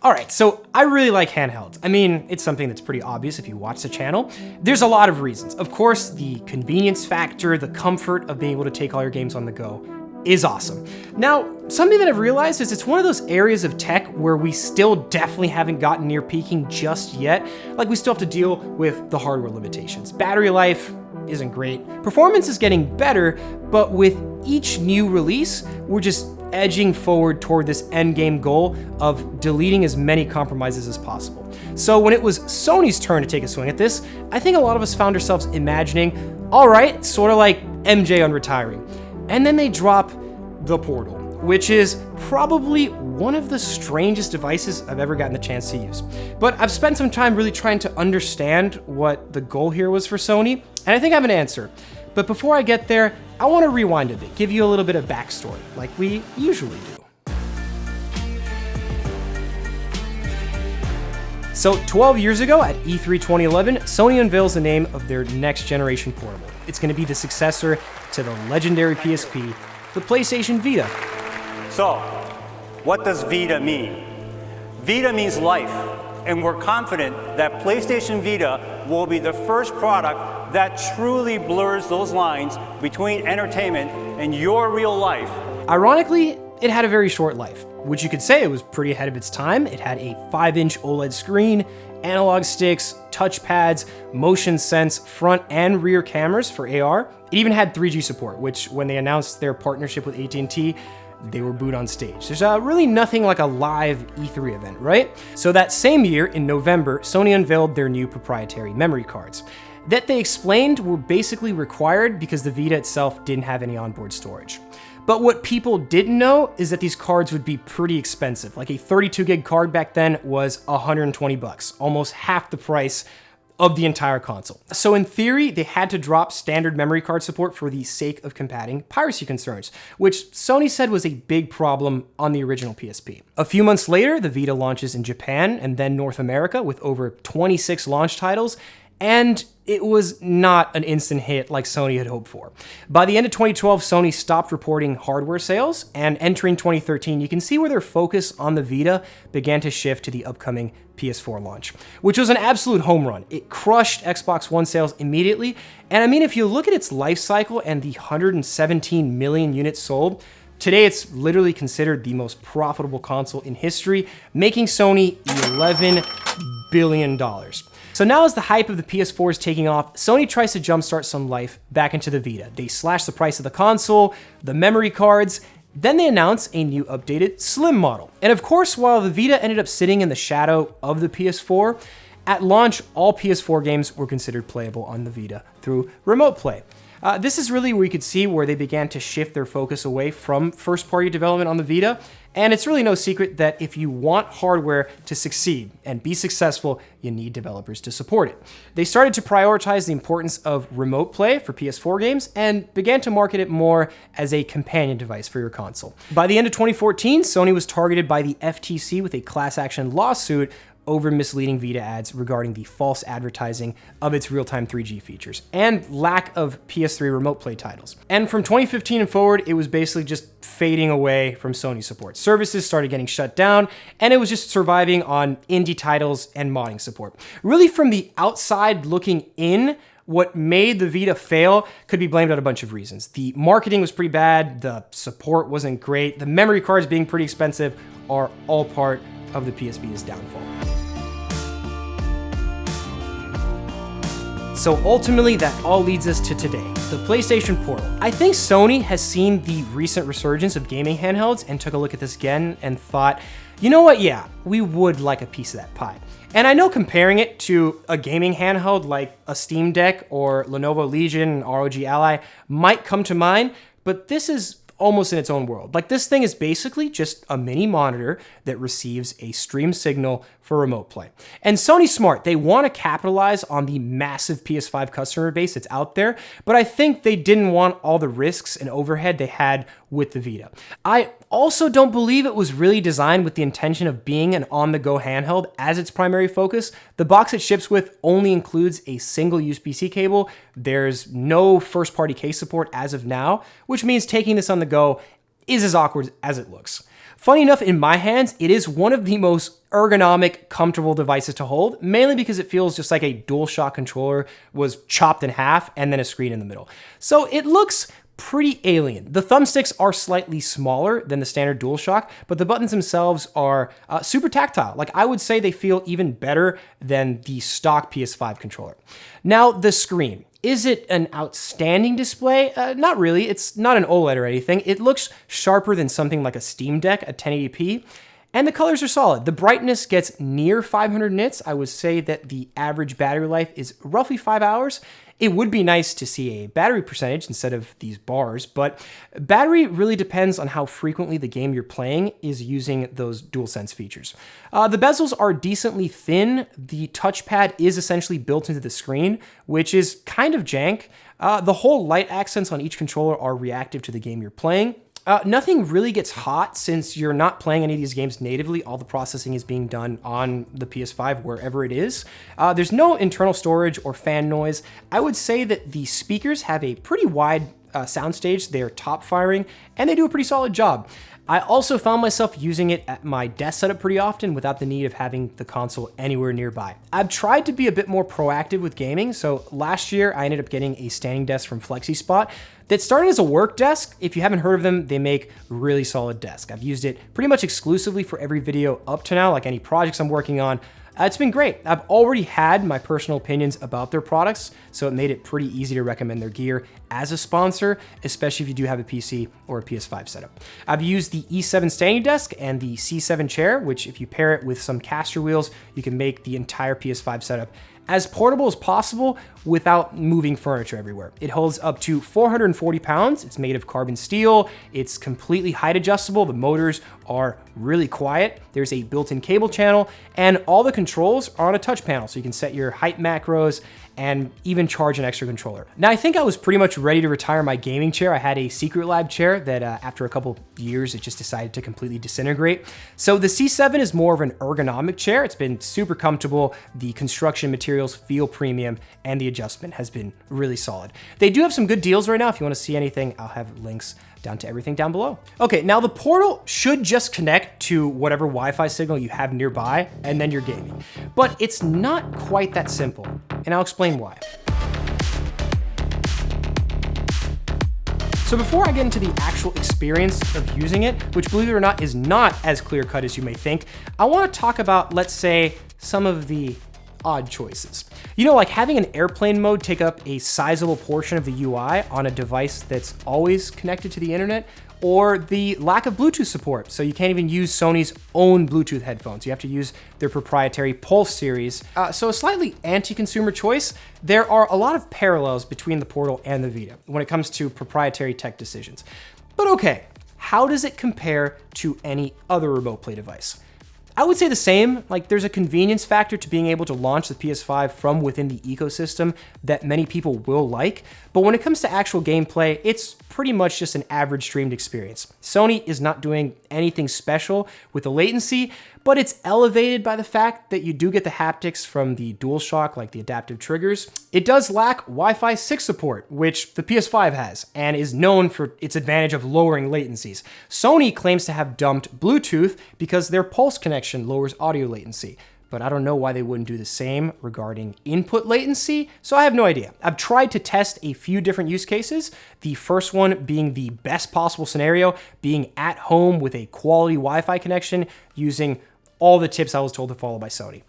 All right, so I really like handhelds. I mean, it's something that's pretty obvious if you watch the channel. There's a lot of reasons. Of course, the convenience factor, the comfort of being able to take all your games on the go is awesome. Now, something that I've realized is it's one of those areas of tech where we still definitely haven't gotten near peaking just yet. Like, we still have to deal with the hardware limitations. Battery life isn't great. Performance is getting better, but with each new release, we're just edging forward toward this end game goal of deleting as many compromises as possible. So when it was Sony's turn to take a swing at this, I think a lot of us found ourselves imagining, all right, sort of like MJ on retiring. And then they drop the Portal, which is probably one of the strangest devices I've ever gotten the chance to use. But I've spent some time really trying to understand what the goal here was for Sony, and I think I have an answer. But before I get there, I want to rewind a bit, give you a little bit of backstory, like we usually do. So 12 years ago at E3 2011, Sony unveils the name of their next generation portable. It's going to be the successor to the legendary PSP, the PlayStation Vita. So, what does Vita mean? Vita means life, and we're confident that PlayStation Vita will be the first product that truly blurs those lines between entertainment and your real life. Ironically, it had a very short life, which you could say it was pretty ahead of its time. It had a 5-inch OLED screen, analog sticks, touchpads, motion sense, front and rear cameras for AR. It even had 3G support, which when they announced their partnership with AT&T, they were booed on stage. There's really nothing like a live E3 event, right? So that same year, in November, Sony unveiled their new proprietary memory cards that they explained were basically required because the Vita itself didn't have any onboard storage. But what people didn't know is that these cards would be pretty expensive. Like a 32 gig card back then was $120, almost half the price of the entire console. So in theory, they had to drop standard memory card support for the sake of combating piracy concerns, which Sony said was a big problem on the original PSP. A few months later, the Vita launches in Japan and then North America with over 26 launch titles, and it was not an instant hit like Sony had hoped for. By the end of 2012, Sony stopped reporting hardware sales, and entering 2013, you can see where their focus on the Vita began to shift to the upcoming PS4 launch, which was an absolute home run. It crushed Xbox One sales immediately, and I mean, if you look at its life cycle and the 117 million units sold, today it's literally considered the most profitable console in history, making Sony $11 billion. So now as the hype of the PS4 is taking off, Sony tries to jumpstart some life back into the Vita. They slash the price of the console, the memory cards, then they announce a new updated Slim model. And of course, while the Vita ended up sitting in the shadow of the PS4, at launch, all PS4 games were considered playable on the Vita through remote play. This is really where you could see where they began to shift their focus away from first-party development on the Vita, and it's really no secret that if you want hardware to succeed and be successful, you need developers to support it. They started to prioritize the importance of remote play for PS4 games and began to market it more as a companion device for your console. By the end of 2014, Sony was targeted by the FTC with a class action lawsuit over misleading Vita ads regarding the false advertising of its real-time 3G features and lack of PS3 remote play titles. And from 2015 and forward, it was basically just fading away from Sony support. Services started getting shut down, and it was just surviving on indie titles and modding support. Really, from the outside looking in, what made the Vita fail could be blamed on a bunch of reasons. The marketing was pretty bad, the support wasn't great, the memory cards being pretty expensive are all part of the PS Vita's downfall. So ultimately, that all leads us to today, the PlayStation Portal. I think Sony has seen the recent resurgence of gaming handhelds and took a look at this again and thought, you know what, yeah, we would like a piece of that pie. And I know comparing it to a gaming handheld like a Steam Deck or Lenovo Legion and ROG Ally might come to mind, but this is almost in its own world. Like, this thing is basically just a mini monitor that receives a stream signal for remote play. And Sony's smart. They want to capitalize on the massive PS5 customer base that's out there, but I think they didn't want all the risks and overhead they had with the Vita. I also don't believe it was really designed with the intention of being an on-the-go handheld as its primary focus. The box it ships with only includes a single USB-C cable. There's no first-party case support as of now, which means taking this on the go is as awkward as it looks. Funny enough, in my hands, it is one of the most ergonomic, comfortable devices to hold, mainly because it feels just like a DualShock controller was chopped in half and then a screen in the middle. So it looks pretty alien. The thumbsticks are slightly smaller than the standard DualShock, but the buttons themselves are super tactile. Like, I would say they feel even better than the stock PS5 controller. Now, the screen. Is it an outstanding display? Not really. It's not an OLED or anything. It looks sharper than something like a Steam Deck at 1080p. And the colors are solid. The brightness gets near 500 nits. I would say that the average battery life is roughly 5 hours. It would be nice to see a battery percentage instead of these bars, but battery really depends on how frequently the game you're playing is using those DualSense features. The bezels are decently thin. The touchpad is essentially built into the screen, which is kind of jank. The whole light accents on each controller are reactive to the game you're playing. Nothing really gets hot since you're not playing any of these games natively. All the processing is being done on the PS5 wherever it is. There's no internal storage or fan noise. I would say that the speakers have a pretty wide soundstage. They're top firing and they do a pretty solid job. I also found myself using it at my desk setup pretty often without the need of having the console anywhere nearby. I've tried to be a bit more proactive with gaming, so last year I ended up getting a standing desk from FlexiSpot that started as a work desk. If you haven't heard of them, they make really solid desks. I've used it pretty much exclusively for every video up to now, like any projects I'm working on. It's been great. I've already had my personal opinions about their products, so it made it pretty easy to recommend their gear as a sponsor, especially if you do have a PC or a PS5 setup. I've used the E7 standing desk and the C7 chair, which if you pair it with some caster wheels, you can make the entire PS5 setup as portable as possible without moving furniture everywhere. It holds up to 440 pounds. It's made of carbon steel. It's completely height adjustable. The motors are really quiet. There's a built-in cable channel and all the controls are on a touch panel. So you can set your height macros and even charge an extra controller. Now, I think I was pretty much ready to retire my gaming chair. I had a Secret Lab chair that after a couple years, it just decided to completely disintegrate. So the C7 is more of an ergonomic chair. It's been super comfortable. The construction materials feel premium and the adjustment has been really solid. They do have some good deals right now. If you want to see anything, I'll have links down to everything down below. Okay, now the portal should just connect to whatever Wi-Fi signal you have nearby, and then you're gaming. But it's not quite that simple, and I'll explain why. So before I get into the actual experience of using it, which believe it or not is not as clear-cut as you may think, I want to talk about, let's say, some of the odd choices. You know, like having an airplane mode take up a sizable portion of the UI on a device that's always connected to the internet, or the lack of Bluetooth support. So you can't even use Sony's own Bluetooth headphones. You have to use their proprietary Pulse series. So a slightly anti-consumer choice. There are a lot of parallels between the Portal and the Vita when it comes to proprietary tech decisions. But okay, how does it compare to any other remote play device? I would say the same. Like, there's a convenience factor to being able to launch the PS5 from within the ecosystem that many people will like. But when it comes to actual gameplay, it's pretty much just an average streamed experience. Sony is not doing anything special with the latency, but it's elevated by the fact that you do get the haptics from the DualShock, like the adaptive triggers. It does lack Wi-Fi 6 support, which the PS5 has, and is known for its advantage of lowering latencies. Sony claims to have dumped Bluetooth because their Pulse connection lowers audio latency. But I don't know why they wouldn't do the same regarding input latency, so I have no idea. I've tried to test a few different use cases, the first one being the best possible scenario, being at home with a quality Wi-Fi connection, using all the tips I was told to follow by Sony.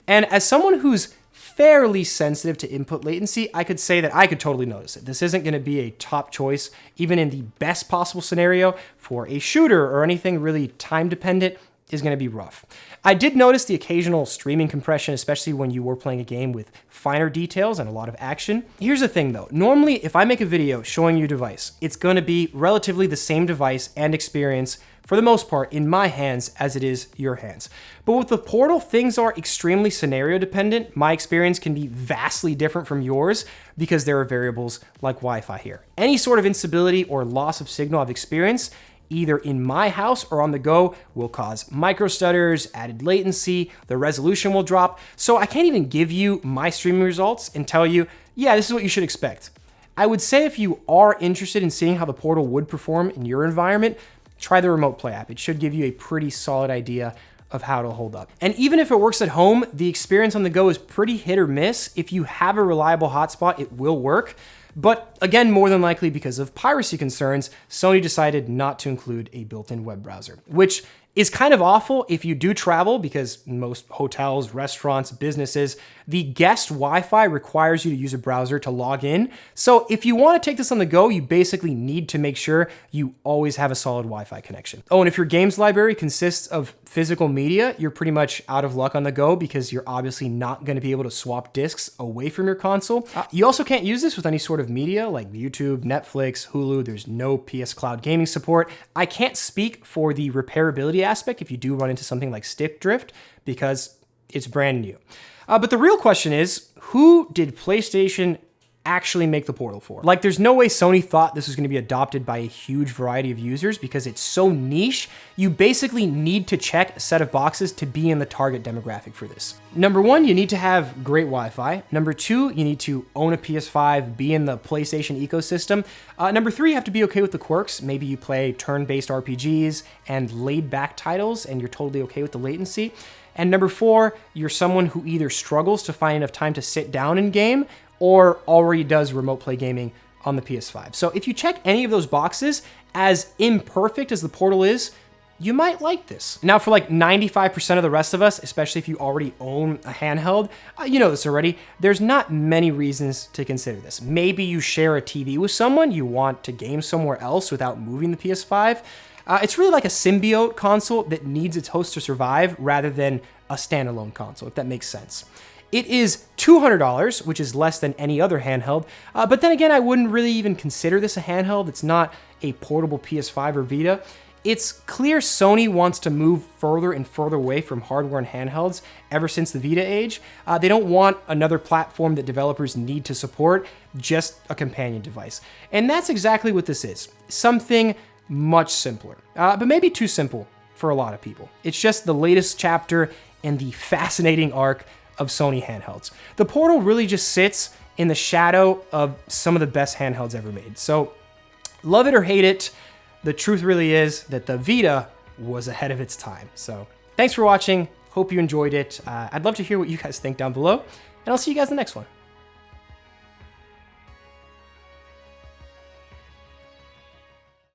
And as someone who's fairly sensitive to input latency, I could say that I could totally notice it. This isn't gonna be a top choice, even in the best possible scenario for a shooter or anything really time dependent is going to be rough. I did notice the occasional streaming compression, especially when you were playing a game with finer details and a lot of action. Here's the thing though, normally if I make a video showing you a device, it's going to be relatively the same device and experience for the most part in my hands as it is your hands. But with the Portal, things are extremely scenario dependent. My experience can be vastly different from yours because there are variables like Wi-Fi here. Any sort of instability or loss of signal I've experienced either in my house or on the go will cause micro stutters, added latency, the resolution will drop. So I can't even give you my streaming results and tell you, yeah, this is what you should expect. I would say if you are interested in seeing how the Portal would perform in your environment, try the Remote Play app. It should give you a pretty solid idea of how to hold up. And even if it works at home, the experience on the go is pretty hit or miss. If you have a reliable hotspot, it will work. But again, more than likely because of piracy concerns, Sony decided not to include a built-in web browser, which is kind of awful if you do travel, because most hotels, restaurants, businesses, the guest Wi-Fi requires you to use a browser to log in. So if you want to take this on the go, you basically need to make sure you always have a solid Wi-Fi connection. Oh, and if your games library consists of physical media, you're pretty much out of luck on the go because you're obviously not going to be able to swap discs away from your console. You also can't use this with any sort of media like YouTube, Netflix, Hulu. There's no PS Cloud gaming support. I can't speak for the repairability aspect if you do run into something like stick drift because it's brand new. But the real question is, who did PlayStation actually make the Portal for? Like, there's no way Sony thought this was going to be adopted by a huge variety of users because it's so niche. You basically need to check a set of boxes to be in the target demographic for this. Number one, you need to have great Wi-Fi. Number two, you need to own a PS5, be in the PlayStation ecosystem. Number three, you have to be okay with the quirks. Maybe you play turn-based RPGs and laid-back titles and you're totally okay with the latency. And number four, you're someone who either struggles to find enough time to sit down and game or already does remote play gaming on the PS5. So if you check any of those boxes, as imperfect as the Portal is, you might like this. Now for like 95% of the rest of us, especially if you already own a handheld, you know this already, there's not many reasons to consider this. Maybe you share a TV with someone, you want to game somewhere else without moving the PS5. It's really like a symbiote console that needs its host to survive rather than a standalone console, if that makes sense. It is $200, which is less than any other handheld, but then again, I wouldn't really even consider this a handheld. It's not a portable PS5 or Vita. It's clear Sony wants to move further and further away from hardware and handhelds ever since the Vita age. They don't want another platform that developers need to support, just a companion device. And that's exactly what this is. Something much simpler, but maybe too simple for a lot of people. It's just the latest chapter in the fascinating arc of Sony handhelds. The Portal really just sits in the shadow of some of the best handhelds ever made. So love it or hate it, the truth really is that the Vita was ahead of its time. So thanks for watching. Hope you enjoyed it. I'd love to hear what you guys think down below, and I'll see you guys in the next one.